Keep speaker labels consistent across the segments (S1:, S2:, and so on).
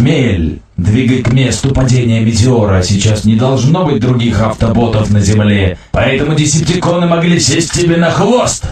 S1: Шмель, двигай к месту падения метеора. Сейчас не должно быть других автоботов на Земле, поэтому десептиконы могли сесть тебе на хвост.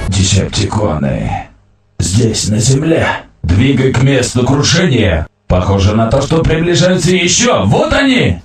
S1: Десептиконы. Здесь, на Земле. Двигай к месту крушения. Похоже на то, что приближаются еще. Вот они!